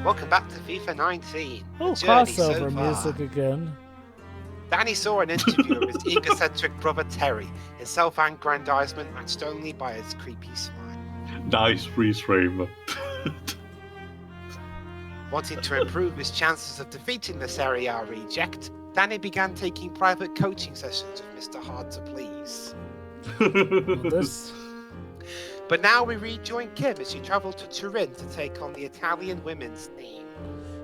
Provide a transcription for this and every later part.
Welcome back to FIFA 19. Oh, The journey crossover so far. music again. Danny saw an interview of his egocentric brother Terry, his self-aggrandizement matched only by his creepy smile. Nice freeze frame. Wanting to improve his chances of defeating the Serie A reject, Danny began taking private coaching sessions with Mr. Hard to Please. But now we rejoin Kim as she travelled to Turin to take on the Italian women's team.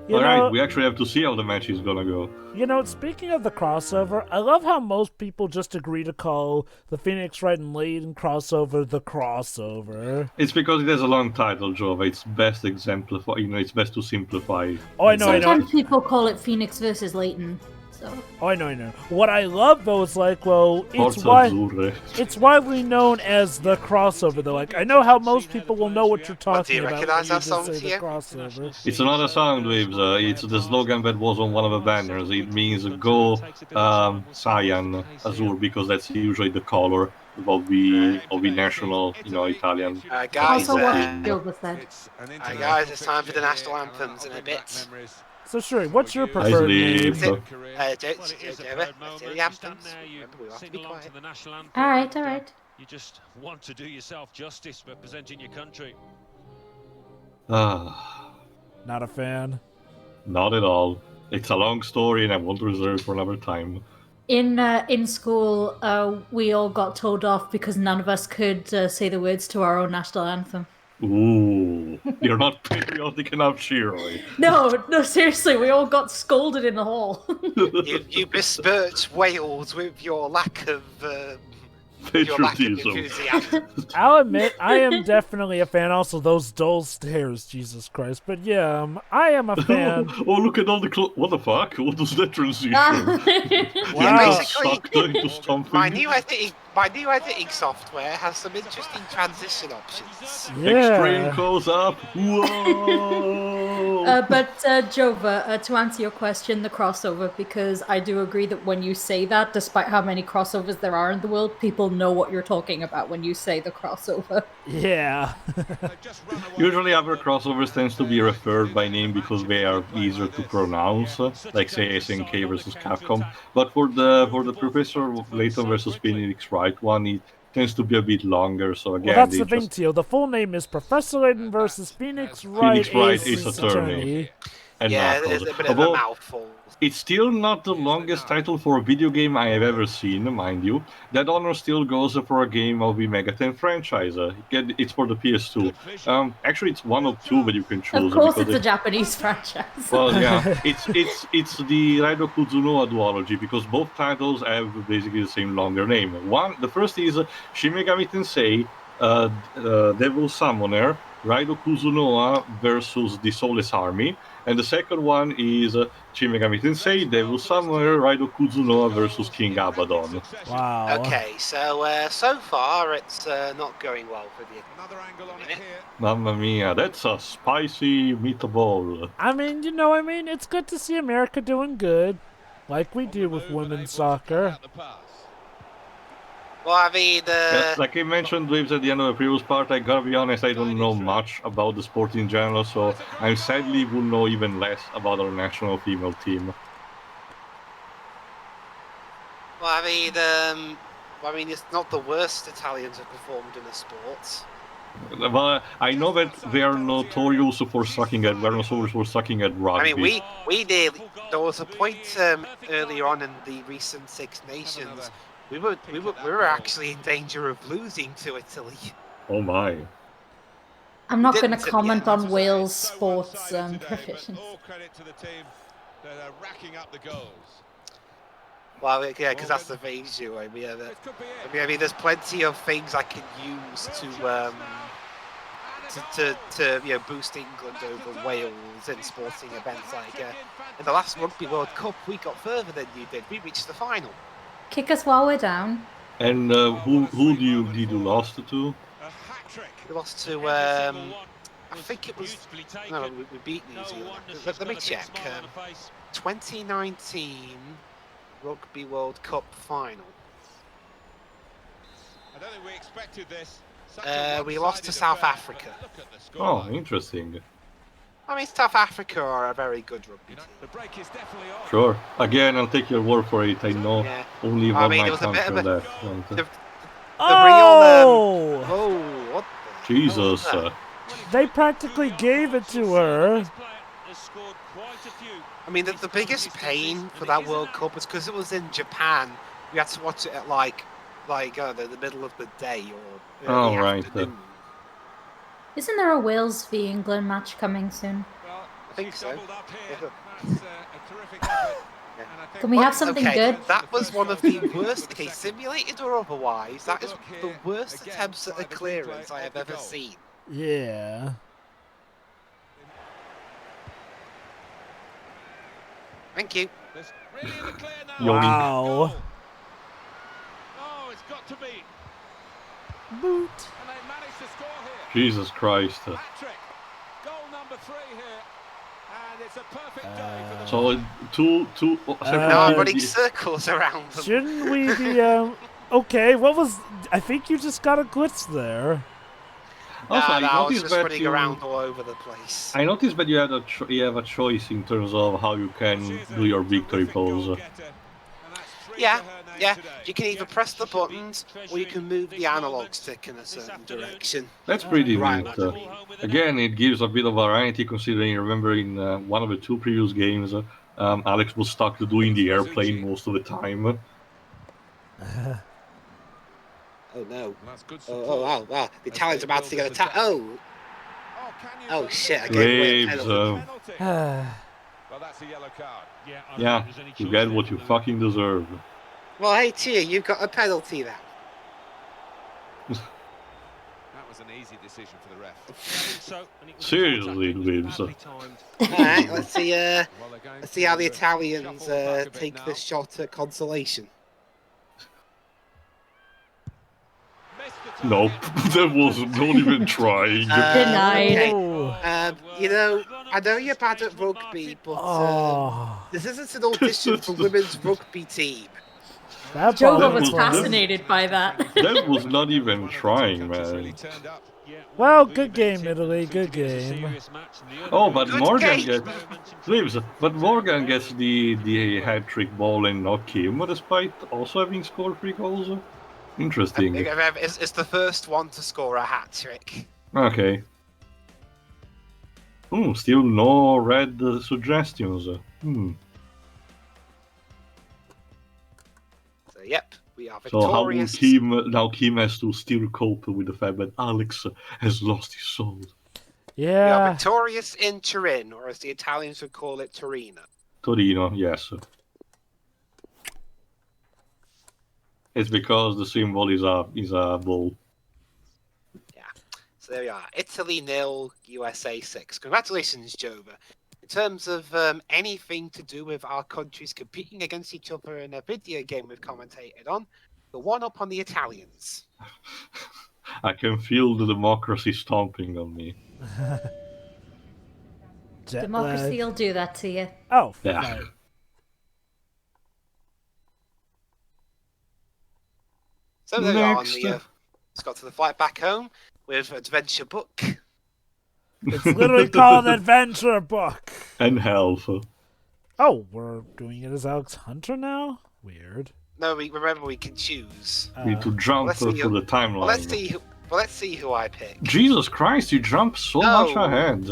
Alright, we actually have to see how the match is gonna go. You know, speaking of the crossover, I love how most people just agree to call the Phoenix Wright and Leiden crossover the crossover. It's because it has a long title, Jova. It's best exemplify. It's best to simplify. Oh, I know. Sometimes people call it Phoenix versus Leighton. So. Oh, I know. What I love though is like, well, it's widely known as the crossover. Though, like, I know how most people will know what you're talking about. Do you recognise that song, the crossover. It's another song, Dwibs. It's the slogan that was on one of the banners. It means "Go Cyan Azure" because that's usually the color of the national, Italian. Guys, also what Gilbert said. Guys, it's time for the national anthems in a bit. So, Shuri, what's your preferred name? The anthems. Remember, we have to be quiet. All right. You just want to do yourself justice representing your country. Not a fan. Not at all. It's a long story, and I want to reserve it for another time. In school, we all got told off because none of us could say the words to our own national anthem. Ooh, you're not patriotic enough, Shirley. No, seriously, we all got scolded in the hall. you besmirch Wales with your lack of patriotism. I'll admit, I am definitely a fan. Also, those dull stares, Jesus Christ. But yeah, I am a fan. Oh, look at all the what the fuck? What does that transition? Wow. Basically, my new editing software has some interesting transition options. Yeah. Extreme close up. Whoa! But Jova, to answer your question, the crossover, because I do agree that when you say that, despite how many crossovers there are in the world, people know what you're talking about when you say the crossover. Yeah. Usually other crossovers tends to be referred by name because they are easier to pronounce, like say SNK versus Capcom. But for the Professor Layton versus Phoenix Wright one, it tends to be a bit longer. So again, well, that's the thing, Teal. The full name is Professor Layton versus Phoenix Wright. Phoenix Wright is attorney. And yeah, it's a bit of a mouthful. It's still not the longest title for a video game I have ever seen, mind you. That honor still goes for a game of the Mega 10 franchise. It's for the PS2. Actually, it's one of two that you can choose. Of course, it's a Japanese franchise. Well, yeah, it's the Raido Kuzunoa duology because both titles have basically the same longer name. The first is Shin Megami Tensei, Devil Summoner, Raido Kuzunoa versus the Soulless Army. And the second one is Shin Megami Tensei, Devil Summoner, Raido Kuzunoa versus King Abaddon. Wow. Okay, so far it's not going well for the Mamma mia, that's a spicy meatball. It's good to see America doing good, like we do with women's soccer. Well, I mean, like I mentioned, Dwibs, at the end of the previous part, I gotta be honest, I don't know much about the sport in general, so I sadly will know even less about our national female team. Well, I mean, it's not the worst Italians have performed in the sport. Well, I know that they are notorious for sucking at rugby. I mean, we did. There was a point earlier on in the recent Six Nations. We were actually in danger of losing to Italy. Oh my. I'm not going to comment on Wales' sports proficiency. Well, yeah, because that's the thing, Ju. I mean, there's plenty of things I can use to boost England over Wales in sporting events. Like in the last Rugby World Cup, we got further than you did. We reached the final. Kick us while we're down. And who did you lost to? We lost to I think it was we beat New Zealand. Let me check. 2019 Rugby World Cup final. I don't think we expected this. We lost to South Africa. Oh, interesting. I mean, South Africa are a very good rugby team. The break is definitely on. Sure. Again, I'll take your word for it. I know Yeah. only I one mean, my it was a bit country of on a- that front. The Oh! real oh, what the hell was Jesus. that? They practically gave it to her. I mean, the biggest pain for that World Cup was because it was in Japan. We had to watch it at like the middle of the day or early Oh, right. afternoon. Isn't there a Wales v England match coming soon? I think so. Can we have something okay, good? that was one of the worst, okay, simulated or otherwise, that is the worst attempts at a clearance I have ever seen. Yeah. Thank you. Wow. Oh, it's got to be. Boot. And they managed to score here. Jesus Christ. Patrick, goal number 3 here. And it's a perfect day for the So, two Now I'm separate... running circles around them. Shouldn't we be, okay, what was... I think you just got a glitch there. Also, I was noticed just that running around all over the place. I noticed that you have a choice in terms of how you can do your victory pose. Yeah, you can either press the buttons or you can move the analog stick in a certain direction. That's pretty Right. neat. Again, it gives a bit of variety considering, remember in one of the 2 previous games, Alex was stuck to doing the airplane most of the time. Oh no. Oh, wow. The Italians are about to get attacked. Oh shit, I gave away a penalty. Well, that's a yellow card. Yeah, you get what you fucking deserve. Well, hey, Tia, you've got a penalty now. That was an easy decision for the ref. Seriously, Dwibs. Alright, let's see how the Italians take this shot at consolation. Nope, that was not even trying. Denied. Okay. You know, I know you're bad at rugby, but this isn't an audition for women's rugby team. That Jova probably was was- fascinated by that. That was not even trying, man. Well, good game, Italy. Good game. Oh, but Good Morgan game. gets... Dwibs, but Morgan gets the hat-trick ball and not Kim, despite also having scored 3 goals. Interesting. It's the first one to score a hat trick. Okay. Still no red suggestions. So, yep, we are So how will victorious. Kim has to still cope with the fact that Alex has lost his soul. We are Yeah. victorious in Turin, or as the Italians would call it, Torino. Torino, yes. It's because the symbol is a bull. Yeah. So there we are. Italy 0, USA 6. Congratulations, Jova. In terms of anything to do with our countries competing against each other in a video game we've commentated on, the one up on the Italians. I can feel the democracy stomping on me. Jet Democracy lag. will do that to you. Oh, Yeah. right. So there we are on Next. the. It's got to the flight back home with Adventure Book. It's literally called Adventure Book. And health. Oh, we're doing it as Alex Hunter now? Weird. No, remember we can choose. We need to jump let's through see the timeline. Well, let's see who I pick. Jesus Christ, you jump so much ahead.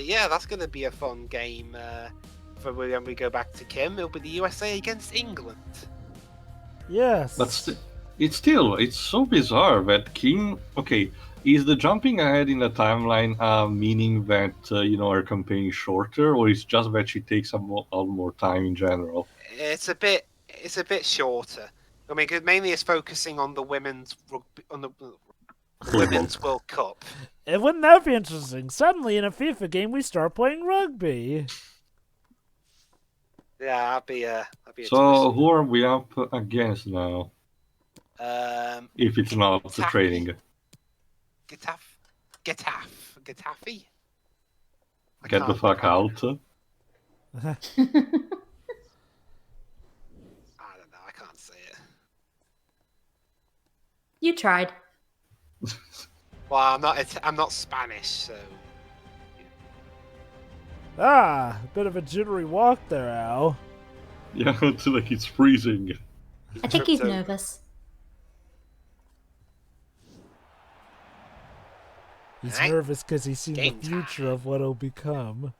Yeah, that's going to be a fun game for when we go back to Kim. It'll be the USA against England. Yes. But it's so bizarre that Kim... Okay, is the jumping ahead in the timeline meaning that, her campaign is shorter, or is just that she takes a lot more time in general? It's a bit shorter. I mean, 'cause mainly it's focusing on the women's rugby, on the Women's World Cup. Wouldn't that be interesting? Suddenly, in a FIFA game, we start playing rugby. Yeah, that'd be a So, who are we up against now? If it's not the trading. Getafe. Get the fuck out. I don't know. I can't say it. You tried. Well, I'm not Spanish, so. Ah, a bit of a jittery walk there, Al. Yeah, it's like it's freezing. I think he's Tripped over. nervous. He's Alright. nervous because he's seen the Game future time. of what he'll become.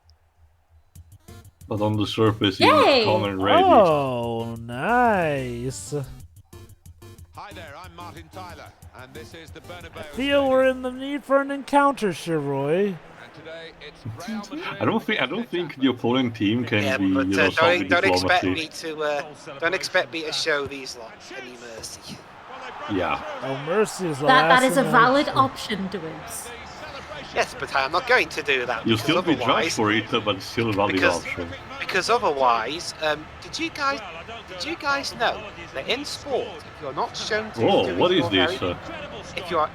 But on the surface, he's Yay! calm and ready. Oh, nice. Hi there, I'm Martin Tyler, and this is the Bernabeu Feel Stadium. we're in the need for an encounter, Shiroy. And today it's Real Madrid I don't think the opponent team can Yeah, be, but you know, solving don't expect diplomacy. don't expect me to show these lot any mercy. Yeah. Oh, mercy is the That last is a thing valid I- option, Dwibs. Yes, but I'm not going to do that. You'll because still be judged otherwise- for it, but it's still a valid because- option. Because otherwise, did you guys know that in sport, if you're not shown to be Oh, doing what is your this? very,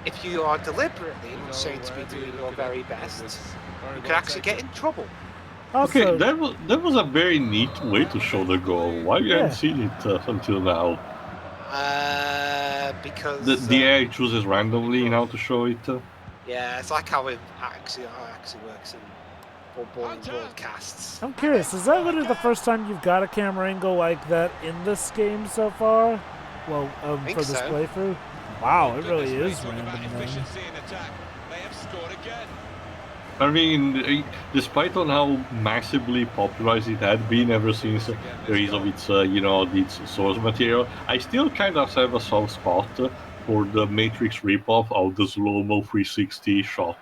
if you are deliberately not shown to be doing your very best, you could actually get in trouble. Also, Okay, that was a very neat way to show the goal. Why we Yeah. haven't seen it until now? Because The AI chooses randomly in how to show it. yeah, it's like how it actually works in footballing broadcasts. I'm curious, is that literally the first time you've got a camera angle like that in this game so far? Well, think for this so. playthrough? Wow, it really Goodness me, is talk random about then. efficiency in attack. They have scored again. I mean, despite on how massively popularized it had been ever since the release of its, its source material, I still kind of have a soft spot for the Matrix ripoff of the slow-mo 360 shot.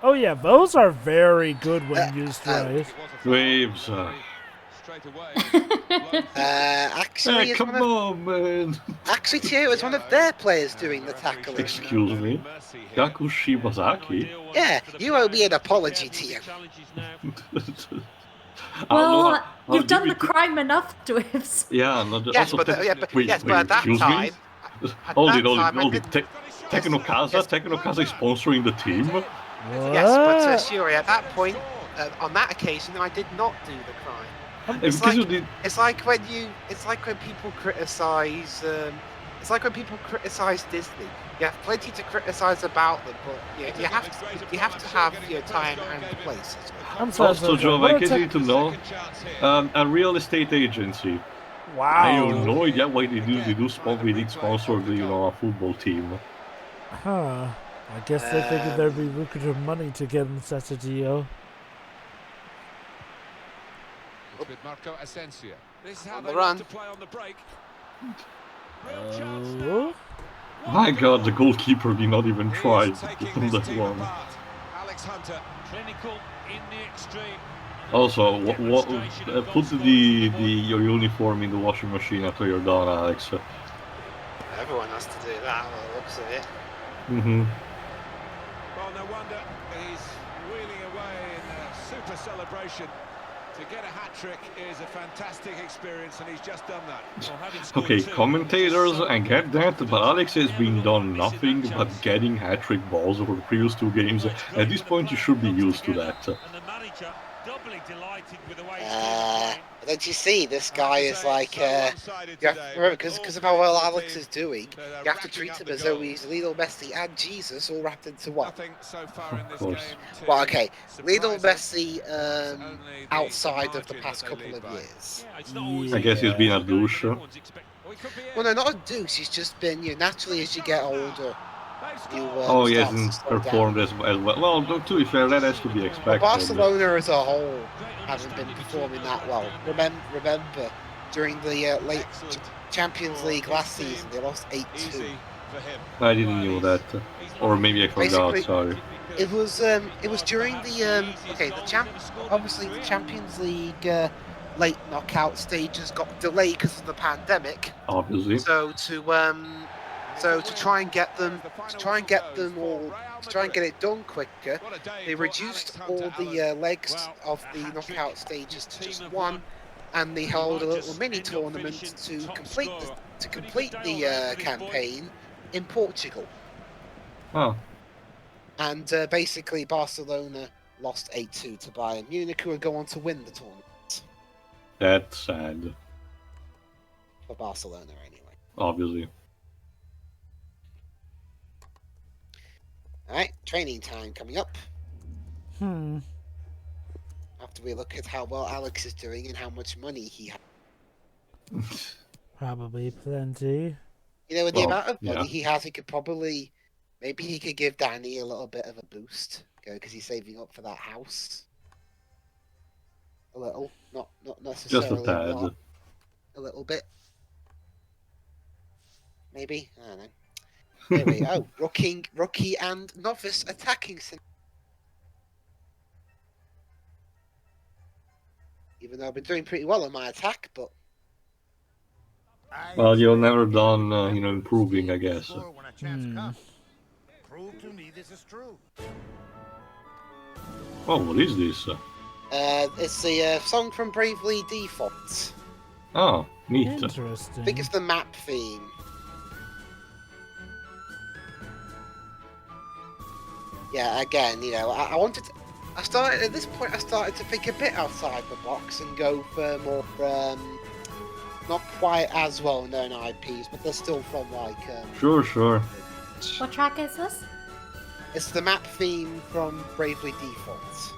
Oh yeah, those are very good when used right. It was a foul. Waves. Straight away. Actually, it's Come one of, on, man! actually, Tio, it's one of their players doing the tackling. Excuse me? Gaku Shibazaki? Yeah, you owe me an apology, Tio. Well, I'll you've done give the it- crime enough, Dwibs. Yeah, no, Yes, also but wait, yes, wait, but at that excuse me? time, Hold that it, hold time, it, I hold it. didn't- Technokaza is sponsoring the team. What? Yes, but Shuri, at that point, on that occasion, I did not do the crime. Because like- you did. It's like when people criticize. It's like when people criticize Disney. You have plenty to criticize about them, but you have to have your time and place as well. I'm sorry, Also, Joe, what I a guess you tech- need to know a real estate agency. I Wow. have no idea why they did sponsor a football team. Huh. I guess they figured there'd be lucrative money to get in such a deal. With Marco Asensio. This is how On they the like run. to play on the break. Real chance now. Oh. My God, the goalkeeper did not even He try is taking on this that team one. apart. Alex Hunter. Clinical in the extreme. Also, put your uniform in the washing machine after you're done, Alex. Everyone has to do that. By the looks of it. Mm-hmm. Well, no wonder he's wheeling away in a super celebration. To get a hat-trick is a fantastic experience, and he's just done that. Okay, commentators, I get that, but Alex has been done nothing but getting hat-trick balls over the previous two games. At this point, you should be used to that. Don't you see, this guy is like, you have, remember, because of how well Alex is doing, you have to treat him as though he's Lionel Messi and Jesus all wrapped into one. Nothing so far in this Of game course. to Well, okay, Lionel surprise us. Messi It's only the outside of the margin past that they couple lead of by. years. I guess he's been a douche. Well, he could be it. Well, no, not a deuce, he's just been, naturally as you get older, you Oh, he start to hasn't slow down. performed as well. Well, to be fair, that has to be Well, expected. Barcelona as a whole haven't been performing that well. Remember during the late Champions League last season, they lost 8-2. Easy for him. I didn't know that. Or maybe I forgot, Basically- sorry. It was during the obviously the Champions League late knockout stages got delayed because of the pandemic. Obviously. So to try and get them get it done quicker, they reduced all the legs of the knockout stages to just one, and they held a little mini tournament to complete the campaign in Portugal. Oh, And basically, Barcelona lost 8-2 to Bayern Munich, who would go on to win the tournament that's sad. for Barcelona, anyway. Obviously. All right, training time coming up. Hmm. Have after we look at how well Alex is doing and how much money he has. Probably plenty. You know, with the Well, amount of money yeah. he has, he could probably, maybe he could give Danny a little bit of a boost, because he's saving up for that house. A little, not Just necessarily a a tad. lot. A little bit. Maybe, I don't know. Anyway, rookie and novice attacking. Even though I've been doing pretty well on my attack, but Well, you're never done, improving, I guess. Prove to me this is true. Oh, what is this? it's the song from Bravely Default. Oh, neat. Interesting. I think it's the map theme. Yeah, again, I wanted to... I started to think a bit outside the box and go for more, not quite as well-known IPs, but they're still from, like... Sure. What track is this? It's the map theme from Bravely Default.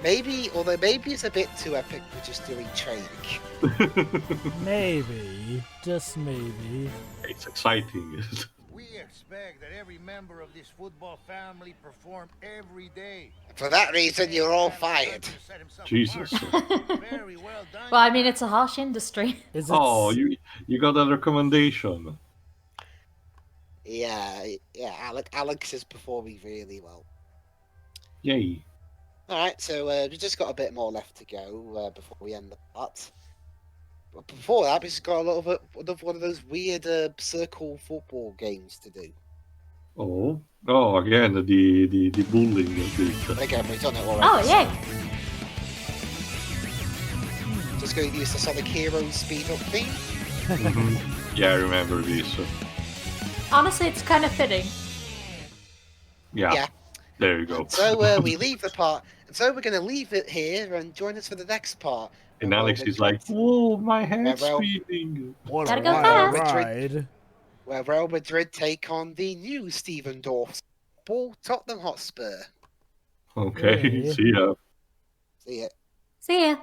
Maybe it's a bit too epic for just doing training. Maybe. Just maybe. It's exciting. We expect that every member of this football family perform every day. For that reason, you're all fired. Jesus. Very well done. Well, I mean, it's a harsh industry. Is it? Oh, you got a recommendation. Yeah. Alex is performing really well. Yay. Alright, so we've just got a bit more left to go before we end the part. But before that, we've just got a lot of one of those weird circle football games to do. Oh, again, the bullying bit. Again, we've done it already. Oh, yay! So just going to use the Sonic Heroes speed up theme. Yeah, I remember this. Honestly, it's kind of fitting. Yeah. There you go. So we leave the part, and so we're going to leave it here and join us for the next part. And Alex is like, whoa, my head's Well, spinning. What Gotta a go wild fast. ride. Where Real Madrid take on the new Stephen Dorff ball Tottenham Hotspur. Okay, Yeah. see ya. See ya. See ya.